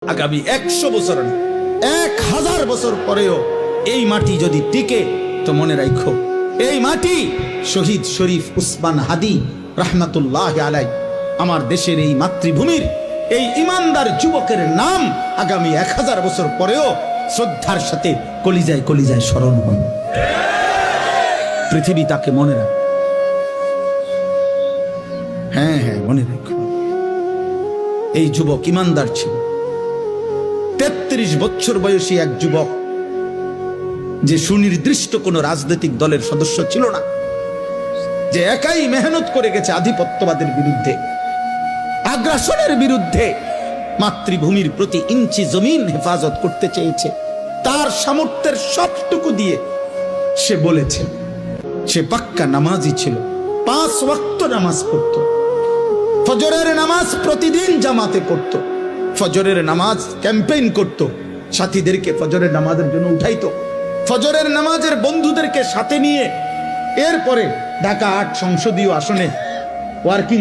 আগামী 100 বছর 1000 বছর পরেও এই মাটি যদি টিকে তো মনে রাখো এই মাটি শহীদ শরীফ উসমান হাদি রাহমাতুল্লাহ আলাইহি আমার দেশের এই মাতৃভূমির এই ইমানদার যুবকের নাম আগামী 1000 বছর পরেও শ্রদ্ধার সাথে কলিজায় কলিজায় স্মরণ হবে। পৃথিবী তাকে মনে রাখে। হ্যাঁ হ্যাঁ মনে রাখো এই যুবক ইমানদার ছিল। 33 বছর বয়সী এক যুবক যে সুনির্দিষ্ট কোন রাজনৈতিক দলের সদস্য ছিল না, যে একাই মেহনত করে গেছে আধিপত্যবাদের বিরুদ্ধে, আগ্রাসনের বিরুদ্ধে, মাতৃভূমির প্রতি ইঞ্চি জমিন হেফাজত করতে চেয়েছে। তার সামর্থ্যের সবটুকু দিয়ে সে বলেছে, সে পাক্কা নামাজি ছিল, 5 ওয়াক্ত নামাজ পড়ত, ফজরের নামাজ প্রতিদিন জামাতে পড়ত, ফজরের নামাজ ক্যাম্পেইন করত, সাথীদেরকে ফজরের নামাজের জন্য উঠাইতো, ফজরের নামাজের বন্ধুদেরকে সাথে নিয়ে এরপরে ঢাকা 8 সংসদীয় আসনে ওয়ার্কিং